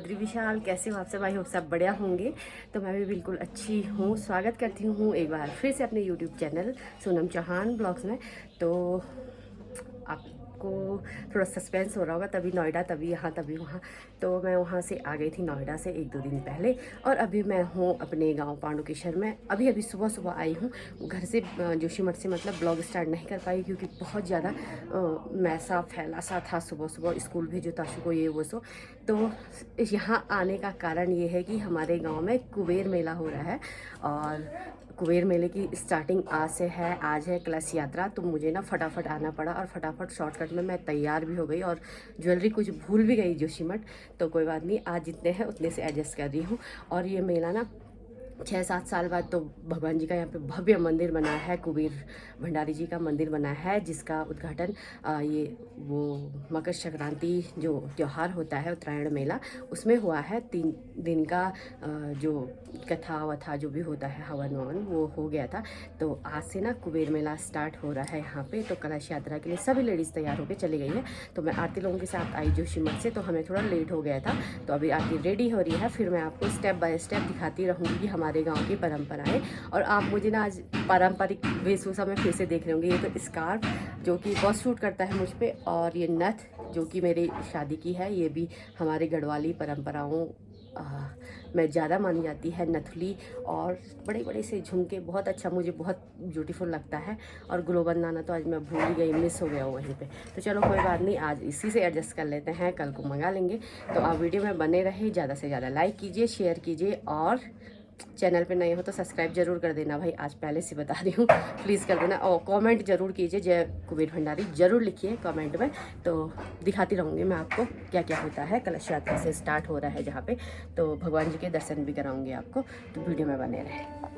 बद्री विशाल, कैसे हो आप सब? आई होप सब बढ़िया होंगे। तो मैं भी बिल्कुल अच्छी हूँ। स्वागत करती हूँ एक बार फिर से अपने YouTube channel Sonam Chauhan blogs में। तो आपको थोड़ा सस्पेंस हो रहा होगा, तभी नोएडा, तभी यहाँ, तभी वहाँ। तो मैं वहाँ से आ गई थी नोएडा से 1-2 दिन पहले, और अभी मैं हूँ अपने गांव पांडुकेश्वर में। अभी सुबह सुबह आई हूँ घर से, जोशीमठ से। मतलब ब्लॉग स्टार्ट नहीं कर पाई क्योंकि बहुत ज़्यादा मैसा फैला सा था। सुबह सुबह स्कूल भेजो ताशु को, ये वो सो। तो यहाँ आने का कारण ये है कि हमारे गांव में कुबेर मेला हो रहा है, और कुबेर मेले की स्टार्टिंग आज से है। आज है कलश यात्रा। तो मुझे ना फटाफट आना पड़ा, और फटाफट शॉर्टकट में मैं तैयार भी हो गई, और ज्वेलरी कुछ भूल भी गई जोशीमठ। तो कोई बात नहीं, आज जितने हैं उतने से एडजस्ट कर रही हूँ। और ये मेला ना 6-7 साल बाद तो भगवान जी का यहाँ पे भव्य मंदिर बना है, कुबेर भंडारी जी का मंदिर बना है, जिसका उद्घाटन ये वो मकर संक्रांति जो त्यौहार होता है, उत्तरायण मेला, उसमें हुआ है। 3 दिन का जो कथा वथा जो भी होता है, हवन ववन, वो हो गया था। तो आज से ना कुबेर मेला स्टार्ट हो रहा है यहाँ पे। तो कलश यात्रा के लिए सभी लेडीज़ तैयार होकर चली गई है। तो मैं आरती लोगों के साथ आई जोशीमठ से, तो हमें थोड़ा लेट हो गया था। तो अभी आरती रेडी हो रही है, फिर मैं आपको स्टेप बाय स्टेप दिखाती रहूँगी कि हमारे गांव की परंपराएं। और आप मुझे ना आज पारंपरिक वेशभूषा में फिर से देख रहे होंगे। ये तो स्कार्फ जो कि बहुत सूट करता है मुझ पे, और ये नथ जो कि मेरी शादी की है, ये भी हमारे गढ़वाली परंपराओं में ज़्यादा मानी जाती है, नथुली। और बड़े बड़े से झुमके, बहुत अच्छा, मुझे बहुत ब्यूटीफुल लगता है। और ग्लो बनाना तो आज मैं भूल ही गई, मिस हो गया वहीं पे। तो चलो कोई बात नहीं, आज इसी से एडजस्ट कर लेते हैं, कल को मंगा लेंगे। तो आप वीडियो में बने रहे, ज़्यादा से ज़्यादा लाइक कीजिए, शेयर कीजिए, और चैनल पे नए हो तो सब्सक्राइब जरूर कर देना भाई। आज पहले से बता रही हूँ, प्लीज़ कर देना। और कमेंट जरूर कीजिए, जय कुबेर भंडारी जरूर लिखिए कमेंट में। तो दिखाती रहूँगी मैं आपको क्या क्या होता है। कलश यात्रा से स्टार्ट हो रहा है जहाँ पे, तो भगवान जी के दर्शन भी कराऊँगी आपको। तो वीडियो में बने रहे।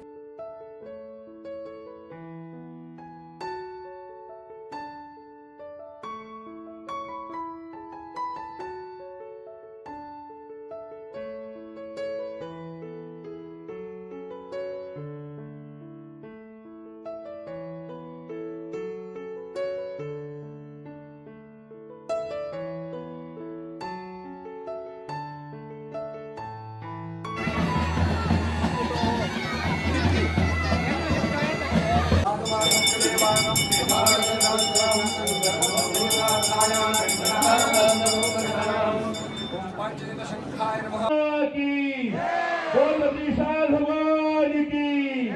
भगवान की,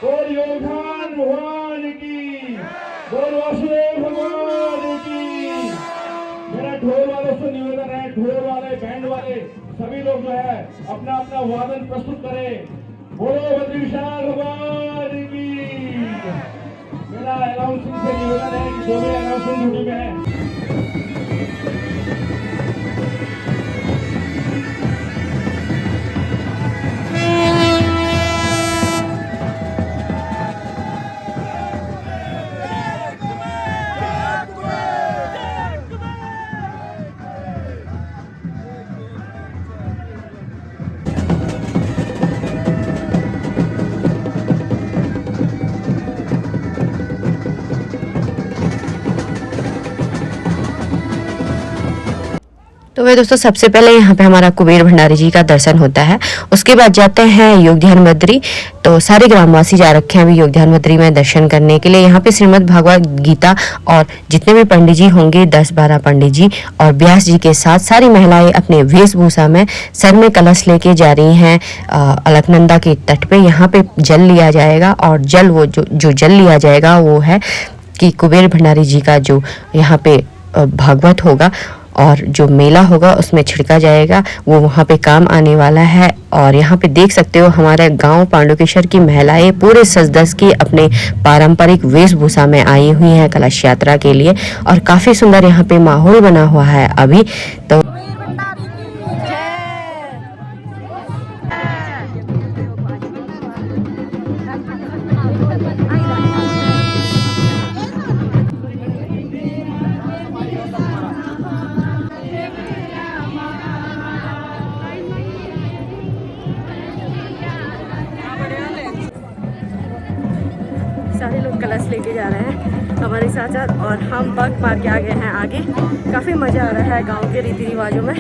बोल योगदान भगवान की, बोल वासुदेव भगवान की। मेरा ढोल वालों से निवेदन है, ढोल वाले, बैंड वाले सभी लोग जो है अपना अपना वादन प्रस्तुत करें। बोलो बद्री विशाल भगवान की। मेरा अनाउंसिंग से निवेदन है कि जो भी अनाउंसिंग ड्यूटी में है, तो वे दोस्तों, सबसे पहले यहाँ पे हमारा कुबेर भंडारी जी का दर्शन होता है। उसके बाद जाते हैं योगध्यान बद्री। तो सारे ग्रामवासी जा रखे हैं अभी योगध्यान बद्री में दर्शन करने के लिए। यहाँ पे श्रीमद् भागवत गीता और जितने भी पंडित जी होंगे, 10-12 पंडित जी और व्यास जी के साथ सारी महिलाएं अपने वेशभूषा में सर में कलश लेके जा रही हैं अलकनंदा के तट पे। यहाँ पे जल लिया जाएगा, और जल वो जो जल लिया जाएगा वो है कि कुबेर भंडारी जी का जो यहाँ पे भागवत होगा और जो मेला होगा उसमें छिड़का जाएगा, वो वहाँ पे काम आने वाला है। और यहाँ पे देख सकते हो हमारे गांव पांडुकेश्वर की महिलाएं पूरे सज-धज के अपने पारंपरिक वेशभूषा में आई हुई हैं कलश यात्रा के लिए, और काफ़ी सुंदर यहाँ पे माहौल बना हुआ है अभी। तो सारे लोग कलश लेके जा रहे हैं हमारे साथ साथ, और हम बग मार के आ गए हैं आगे। काफ़ी मज़ा आ रहा है गांव के रीति रिवाजों में।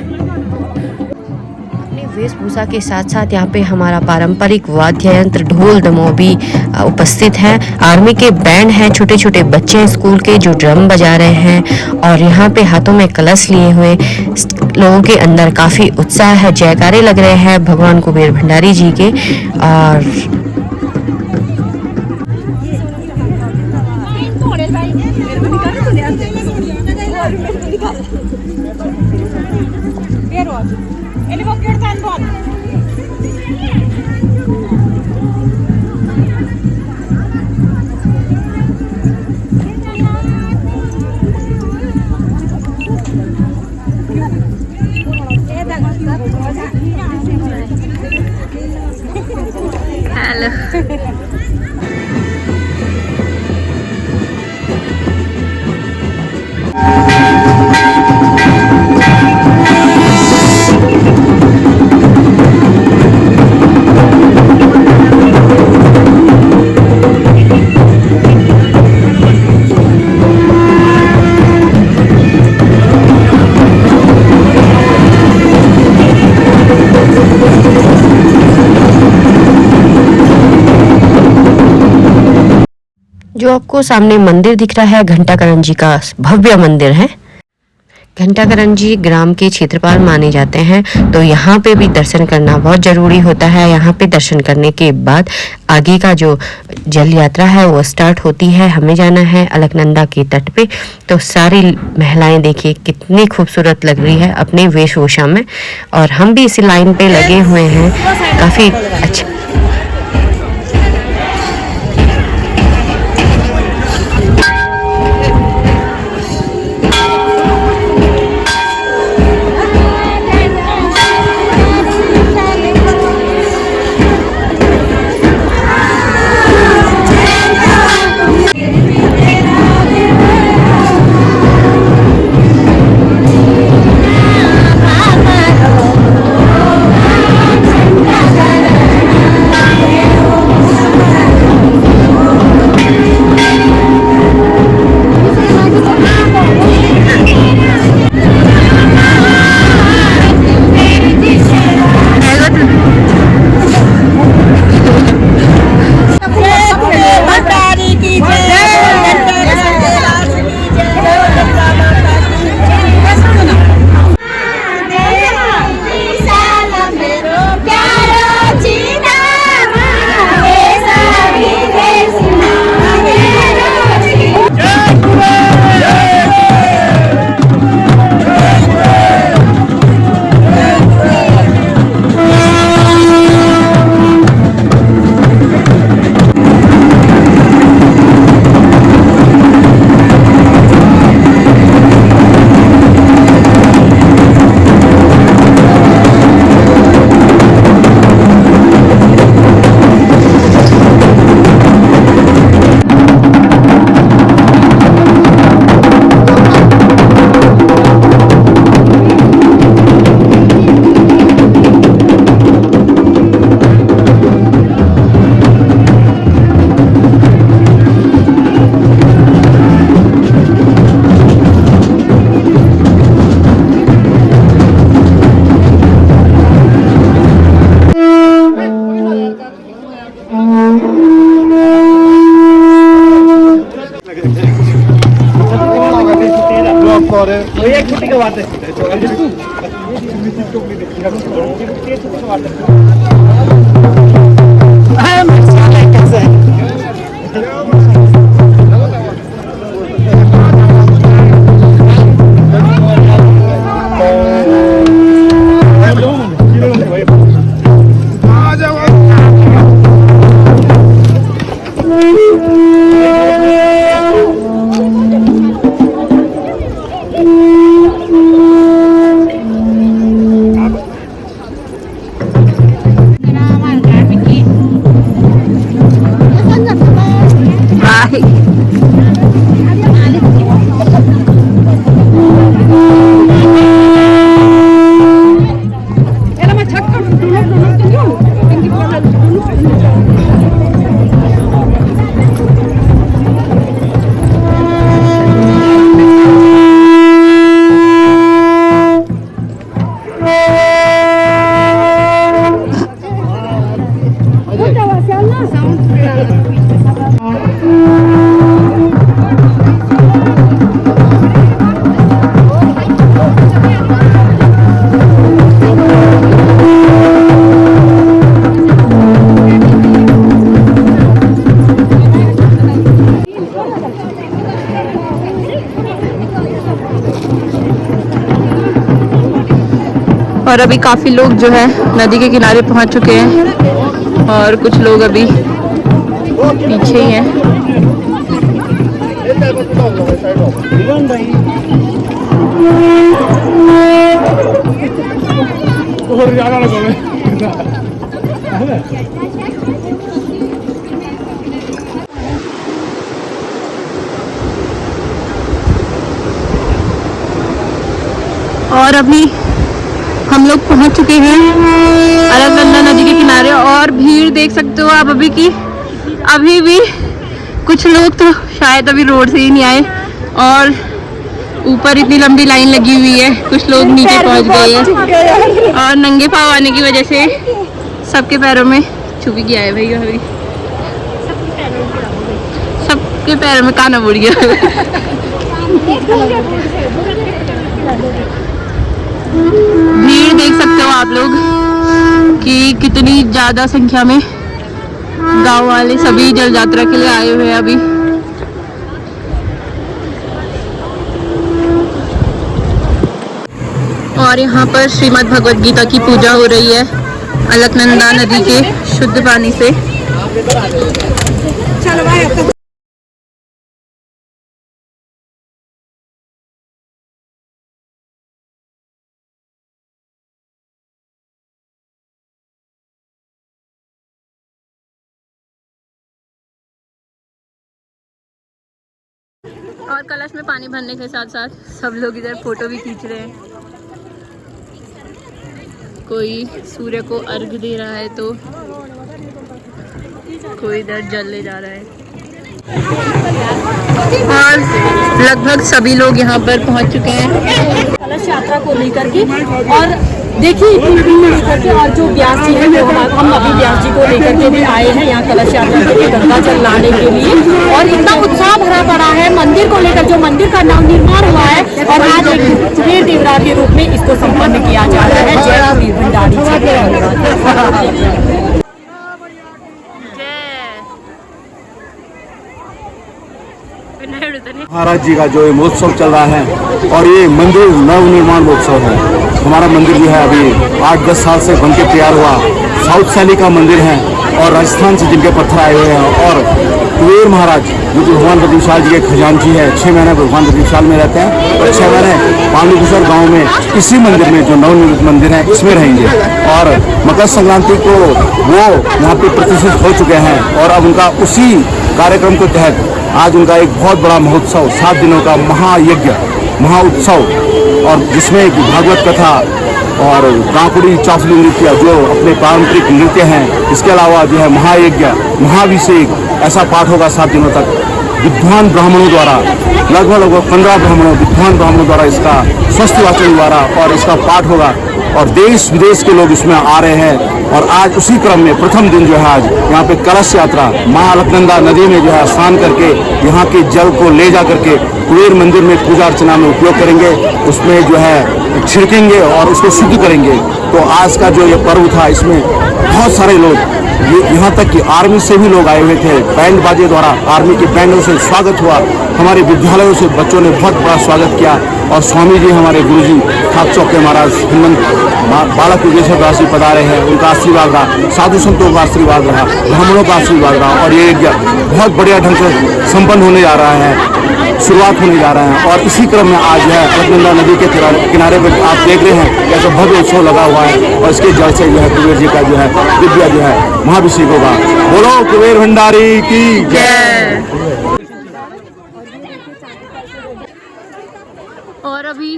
वेशभूषा के साथ साथ यहाँ पे हमारा पारंपरिक वाद्य यंत्र ढोल दमोह भी उपस्थित है। आर्मी के बैंड हैं, छोटे छोटे बच्चे हैं स्कूल के जो ड्रम बजा रहे हैं और यहाँ पे हाथों में कलश लिए हुए लोगों के अंदर काफ़ी उत्साह है। जयकारे लग रहे हैं भगवान कुबेर भंडारी जी के। और जो आपको सामने मंदिर दिख रहा है घंटाकरण जी का भव्य मंदिर है। घंटाकरण जी ग्राम के क्षेत्रपाल माने जाते हैं, तो यहाँ पे भी दर्शन करना बहुत ज़रूरी होता है। यहाँ पे दर्शन करने के बाद आगे का जो जल यात्रा है वो स्टार्ट होती है। हमें जाना है अलकनंदा के तट पे। तो सारी महिलाएं देखिए कितनी खूबसूरत लग रही है अपने वेशभूषा में, और हम भी इसी लाइन पे लगे हुए हैं। काफ़ी अच्छा एक छुट्टी का बात है। और अभी काफ़ी लोग जो है नदी के किनारे पहुंच चुके हैं और कुछ लोग अभी पीछे ही हैं। और अभी हम लोग पहुंच चुके हैं अलकनंदा नदी के किनारे और भीड़ देख सकते हो आप अभी की। अभी भी कुछ लोग तो शायद अभी रोड से ही नहीं आए और ऊपर इतनी लंबी लाइन लगी हुई है, कुछ लोग नीचे पहुंच गए हैं और नंगे पाँव आने की वजह से सबके पैरों में चुभी गया है भैया। अभी सबके पैरों में काना बुड़ गया। भीड़ देख सकते हो आप लोग कि कितनी ज्यादा संख्या में गांव वाले सभी जल यात्रा के लिए आए हुए हैं अभी। और यहाँ पर श्रीमद् भगवद गीता की पूजा हो रही है अलकनंदा नदी के शुद्ध पानी से। और कलश में पानी भरने के साथ साथ सब लोग इधर फोटो भी खींच रहे हैं। कोई सूर्य को अर्घ दे रहा है तो कोई इधर जल ले जा रहा है और लगभग सभी लोग यहाँ पर पहुँच चुके हैं कलश यात्रा को लेकर के। और देखिए इतनी भीड़ लेकर के, और जो व्यास जी है वो हम अभी व्यास जी को लेकर के भी आए हैं यहाँ कलश यात्रा करके गंगा जल लाने के लिए। और इतना उत्साह भरा पड़ा है मंदिर को लेकर, जो मंदिर का नवनिर्माण हुआ है और आज एक वीर देवरा के रूप में इसको संपन्न किया जा रहा है। जय वीर भंडारी जी। महाराज जी का जो महोत्सव चल रहा है और ये मंदिर नवनिर्माण महोत्सव है। हमारा मंदिर जो है अभी 8-10 साल से बनके तैयार हुआ, साउथ शैली का मंदिर है और राजस्थान से जिनके पत्थर आए हुए हैं। और कुबेर महाराज जो कि भगवान बद्रीशाल जी के खजानची है, 6 महीने भगवान बद्रीशाल में रहते हैं और 6 महीने पांडुकुसर गाँव में इसी मंदिर में जो नवनिर्मित मंदिर है इसमें रहेंगे। और मकर संक्रांति को वो यहाँ पे प्रतिष्ठित हो चुके हैं और अब उनका उसी कार्यक्रम के तहत आज उनका एक बहुत बड़ा महोत्सव 7 दिनों का महायज्ञ महाउत्सव, और जिसमें भागवत कथा और गांकुड़ी चाफली नृत्य जो अपने पारंपरिक नृत्य हैं, इसके अलावा जो है महायज्ञ महाभिषेक ऐसा पाठ होगा 7 दिनों तक विद्वान ब्राह्मणों द्वारा। लगभग 15 विद्वान ब्राह्मणों द्वारा इसका स्वस्थ वाचन द्वारा और इसका पाठ होगा और देश विदेश के लोग इसमें आ रहे हैं। और आज उसी क्रम में प्रथम दिन जो है आज यहाँ पे कलश यात्रा मां अलकनंदा नदी में जो है स्नान करके यहाँ के जल को ले जा करके कुबेर मंदिर में पूजा अर्चना में उपयोग करेंगे, उसमें जो है छिड़केंगे और उसको शुद्ध करेंगे। तो आज का जो ये पर्व था इसमें बहुत सारे लोग, यहाँ तक कि आर्मी से भी लोग आए हुए थे, बैंड बाजे द्वारा आर्मी के बैंडों से स्वागत हुआ। हमारे विद्यालयों से बच्चों ने बहुत बड़ा स्वागत किया और स्वामी जी हमारे गुरुजी ठाक चौक के महाराज हेमंत बालक योगेश्वर दास जी पधारे हैं, उनका आशीर्वाद रहा, साधु संतों का आशीर्वाद रहा, ब्राह्मणों का आशीर्वाद रहा और ये यज्ञ बहुत बढ़िया ढंग से संपन्न होने जा रहा है, शुरुआत होने जा रहा है। और इसी क्रम में आज है अलकनंदा नदी के किनारे पर आप देख रहे हैं कैसा भव्य उत्सव लगा हुआ है और इसके जल से जो है कुबेर जी का जो है दिव्य जो है महाभिषेक होगा। बोलो कुबेर भंडारी की जय। और अभी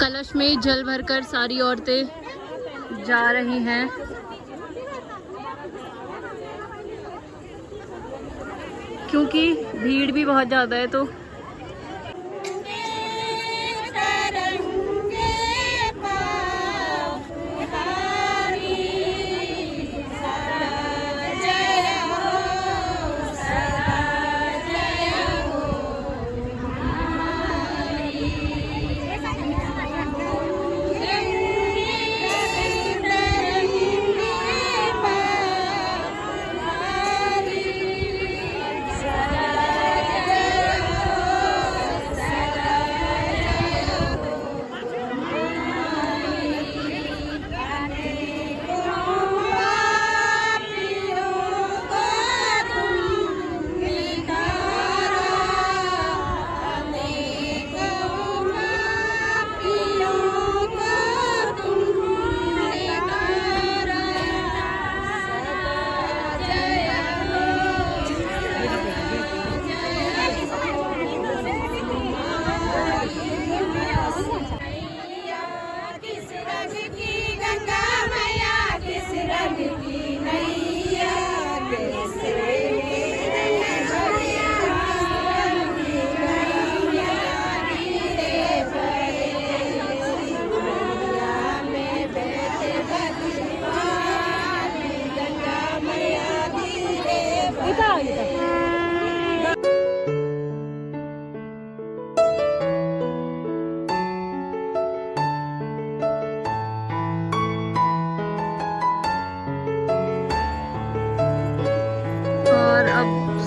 कलश में जल भरकर सारी औरतें जा रही हैं। क्योंकि भीड़ भी बहुत ज़्यादा है तो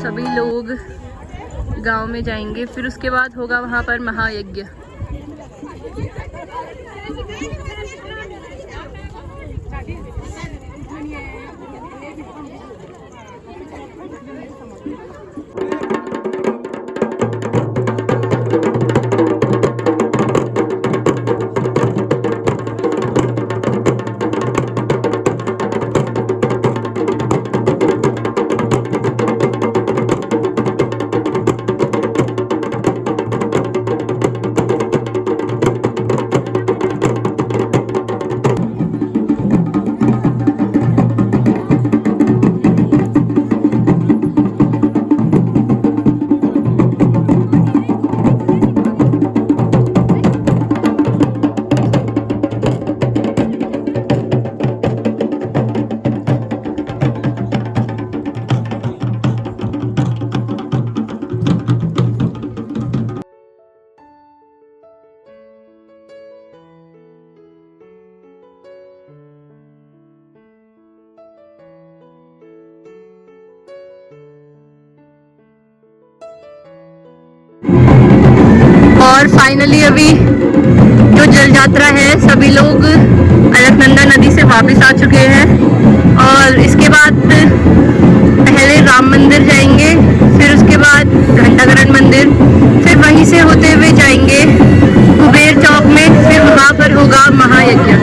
सभी लोग गांव में जाएंगे, फिर उसके बाद होगा वहाँ पर महायज्ञ। और फाइनली अभी जो जल यात्रा है, सभी लोग अलकनंदा नदी से वापस आ चुके हैं और इसके बाद पहले राम मंदिर जाएंगे, फिर उसके बाद घंटाकरण मंदिर, फिर वहीं से होते हुए जाएंगे कुबेर चौक में, फिर वहाँ पर होगा महायज्ञ।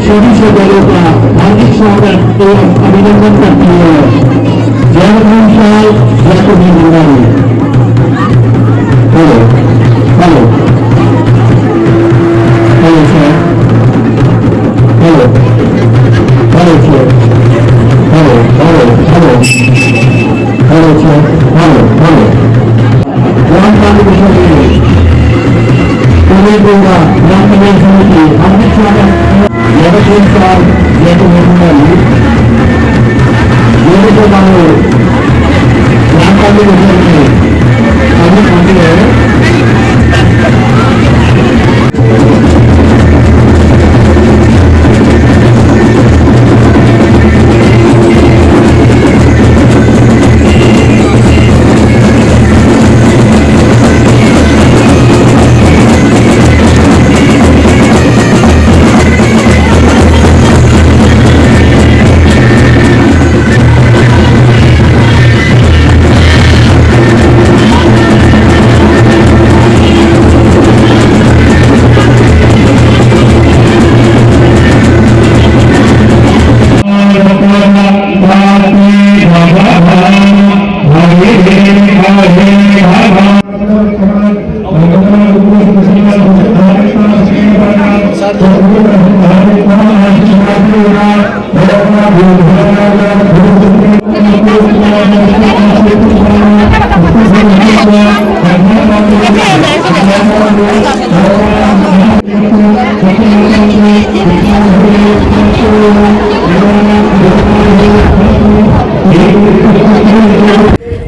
सभी श्रोताओं का हार्दिक स्वागत एवं अभिनंदन करती है जय भीमशाल जय भीमंडारी। Hello hello hello sir, hello hello sir, hello hello hello hello sir, hello hello ग्राम पालिका पुणे गोवा ग्राम पंचायत समिति हार्दिक स्वागत जय भीमशाल जय भीमंडारी। मेरे को मानो ग्राम पालिका में अभी पहुंचे हैं।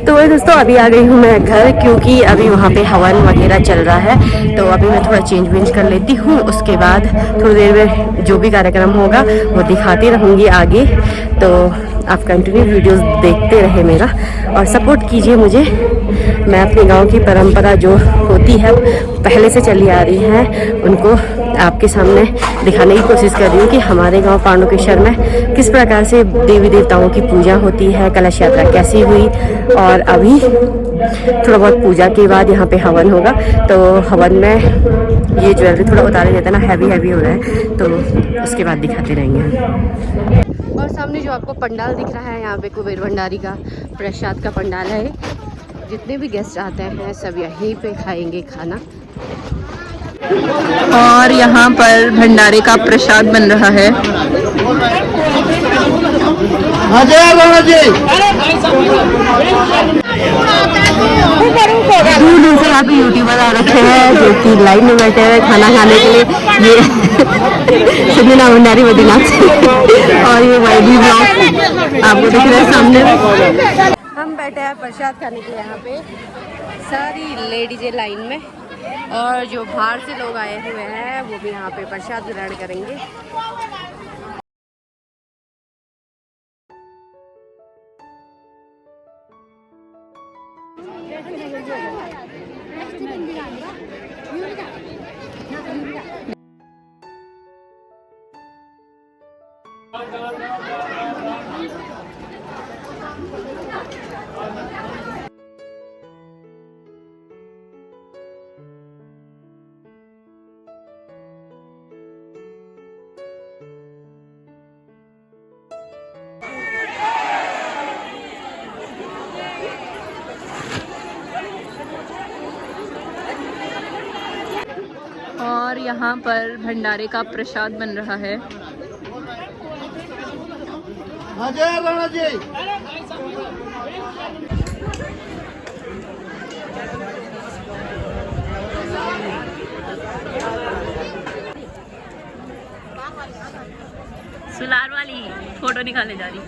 तो वही दोस्तों अभी आ गई हूँ मैं घर, क्योंकि अभी वहाँ पे हवन वगैरह चल रहा है। तो अभी मैं थोड़ा चेंज वेंज कर लेती हूँ, उसके बाद थोड़ी देर में जो भी कार्यक्रम होगा वो दिखाती रहूँगी आगे। तो आप कंटिन्यू वीडियोस देखते रहे मेरा और सपोर्ट कीजिए मुझे। मैं अपने गांव की परंपरा जो होती है पहले से चली आ रही है उनको आपके सामने दिखाने की कोशिश कर रही हूँ कि हमारे गांव पांडुकेश्वर में किस प्रकार से देवी देवताओं की पूजा होती है, कलश यात्रा कैसी हुई। और अभी थोड़ा बहुत पूजा के बाद यहाँ पे हवन होगा। तो हवन में ये ज्वेलरी थोड़ा उतारा जाता है ना, हैवी हैवी हो रहा है, तो उसके बाद दिखाते रहेंगे। और सामने जो आपको पंडाल दिख रहा है, यहाँ पे कुबेर भंडारी का प्रसाद का पंडाल है। जितने भी गेस्ट आते हैं सब यहीं पे खाएंगे खाना। और यहाँ पर भंडारे का प्रसाद बन रहा है। दूर दूर से यहाँ पे यूट्यूबर आ रखे हैं जो कि लाइन में बैठे हैं खाना खाने के लिए। ये सुनीला भंडारी बद्रीनाथ और ये वाईडी ब्लॉग आपको दिख रहे हैं सामने में। हम बैठे हैं प्रसाद खाने के लिए, यहाँ पे सारी लेडीजें लाइन में, और जो बाहर से लोग आए हुए हैं वो भी यहाँ पे प्रसाद ग्रहण करेंगे। और यहाँ पर भंडारे का प्रसाद बन रहा है। सुलार वाली फोटो निकालने जा रही।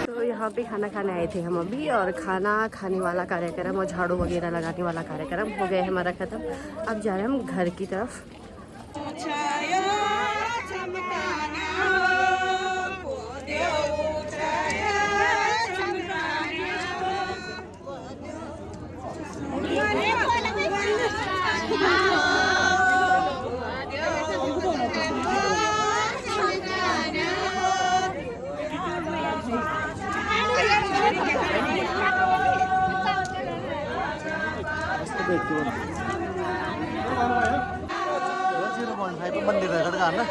तो यहाँ पे खाना खाने आए थे हम अभी, और खाना खाने वाला कार्यक्रम और झाड़ू वगैरह लगाने वाला कार्यक्रम हो गया हमारा ख़त्म। अब जा रहे हैं हम घर की तरफ। मंदिर है ना।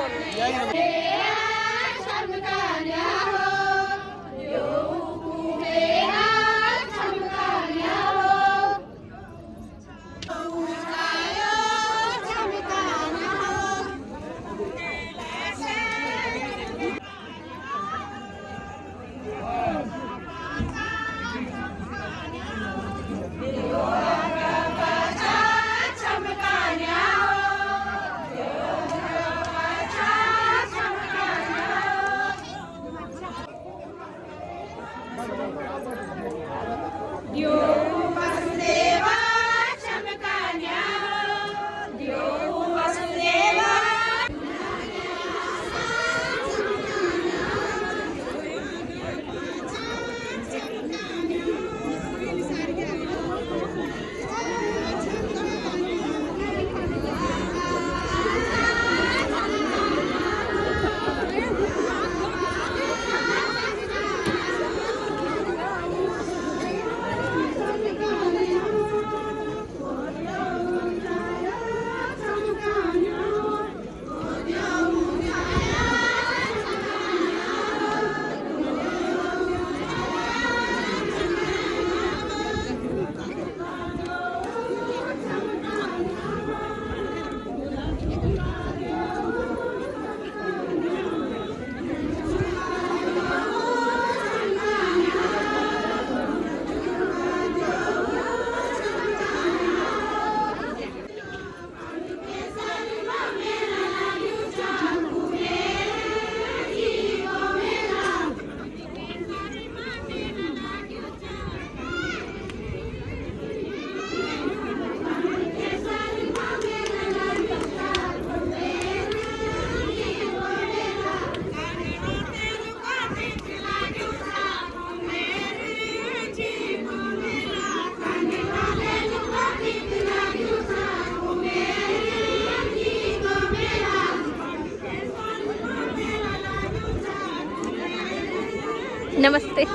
नमस्ते।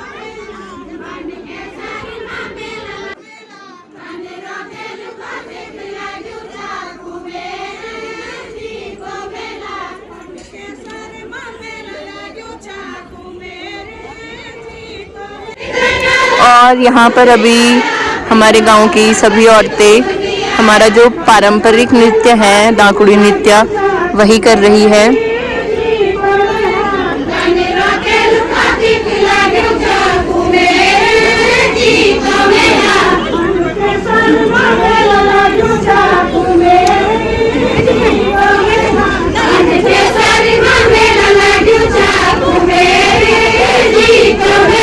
और यहाँ पर अभी हमारे गांव की सभी औरतें हमारा जो पारंपरिक नृत्य है दाकुड़ी नृत्य वही कर रही है।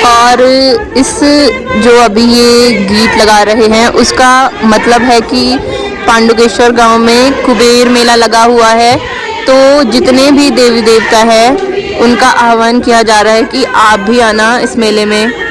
और इस जो अभी ये गीत लगा रहे हैं उसका मतलब है कि पांडुकेश्वर गांव में कुबेर मेला लगा हुआ है, तो जितने भी देवी देवता है उनका आह्वान किया जा रहा है कि आप भी आना इस मेले में।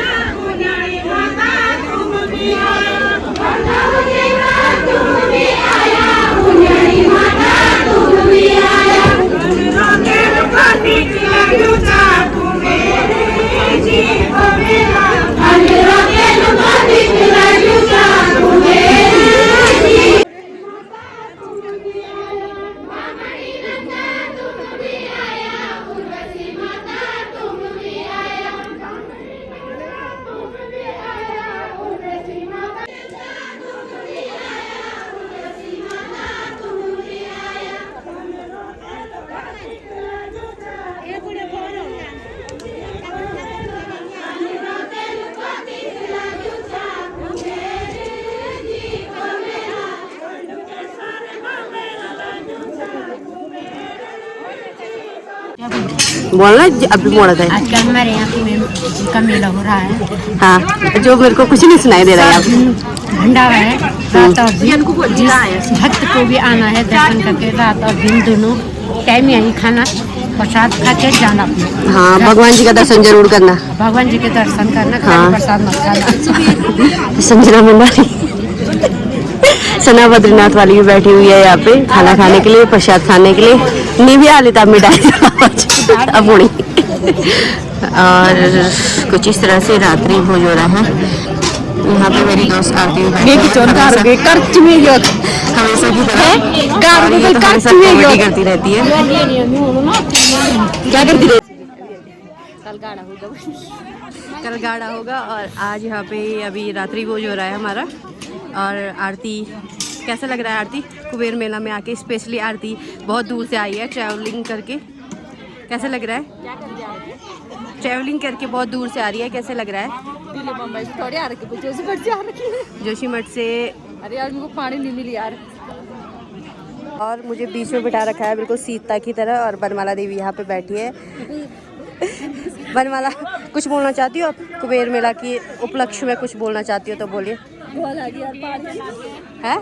बोलना अभी बोला था। आजकल हमारे यहाँ का मेला हो रहा है। हाँ, जो मेरे को कुछ नहीं सुनाई दे रहा है। भंडारा है रात और दिन, जिस भक्त को भी आना है दर्शन करके रात और दिन दोनों टाइम यहीं खाना प्रसाद खा के जाना। हाँ, भगवान जी का दर्शन जरूर करना। भगवान जी के दर्शन करना, खाली प्रसाद मत खाना। संजना भंडारी सना बद्रीनाथ वाली भी बैठी हुई है यहाँ पे खाना खाने के लिए, प्रसाद खाने के लिए। नहीं भी आ लेता मिठाई अब उड़ी। और कुछ इस तरह से रात्रि भोज हो रहा है यहाँ पे। मेरी दोस्त आरती हमेशा की तरह करती रहती है। क्या करती रहती? कल गाड़ा होगा। और आज यहाँ पे अभी रात्रि भोज हो रहा है हमारा। और आरती कैसा लग रहा है? आरती कुबेर मेला में आके स्पेशली आरती बहुत दूर से आई है ट्रैवलिंग करके। कैसा लग रहा है? ट्रैवलिंग करके बहुत दूर से आ रही है, कैसे लग रहा है? मुंबई से थोड़ी आ रखी, जोशीमठ से आ रखी है। जोशीमठ से। अरे यार उनको पानी नहीं मिली यार। और मुझे बीच में बिठा रखा है बिल्कुल सीता की तरह। और बनमाला देवी यहाँ पे बैठी है। बनमाला कुछ बोलना चाहती हो आप? कुबेर मेला की उपलक्ष्य में कुछ बोलना चाहती हो तो बोलिए। है?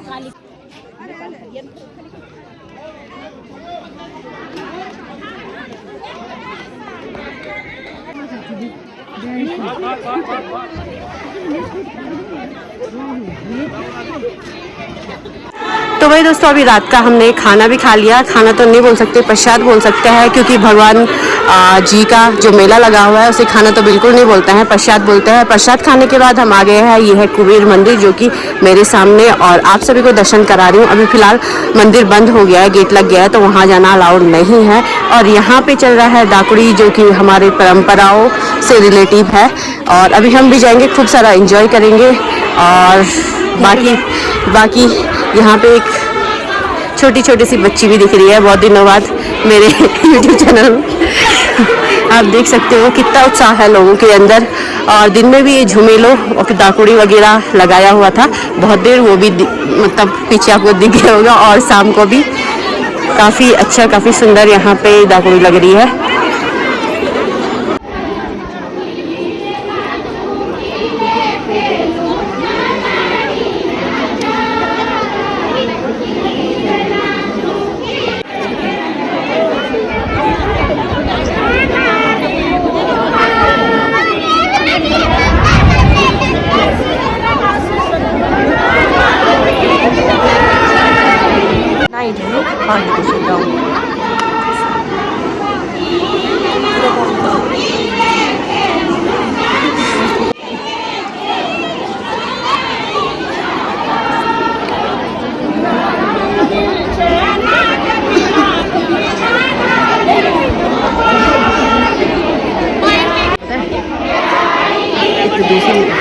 तो भाई दोस्तों अभी रात का हमने खाना भी खा लिया। खाना तो नहीं बोल सकते, प्रसाद बोल सकते हैं, क्योंकि भगवान जी का जो मेला लगा हुआ है उसे खाना तो बिल्कुल नहीं बोलते हैं, प्रसाद बोलते हैं। प्रसाद खाने के बाद हम आ गए हैं, ये है कुबेर मंदिर जो कि मेरे सामने। और आप सभी को दर्शन करा रही हूँ। अभी फिलहाल मंदिर बंद हो गया है, गेट लग गया है, तो वहाँ जाना अलाउड नहीं है। और यहाँ पे चल रहा है दाकुड़ी जो कि हमारे परंपराओं से रिलेटिव है। और अभी हम भी जाएंगे, खूब सारा एंजॉय करेंगे। और बाकी यहाँ पे एक छोटी छोटी सी बच्ची भी दिख रही है बहुत दिनों बाद मेरे यूट्यूब चैनल में। आप देख सकते हो कितना उत्साह है लोगों के अंदर। और दिन में भी ये झुमेलो और दाकुड़ी वगैरह लगाया हुआ था बहुत देर, वो भी मतलब पीछे आपको दिख गया होगा। और शाम को भी काफ़ी अच्छा, काफ़ी सुंदर यहाँ पे दाकुड़ी लग रही है। प्रदूषण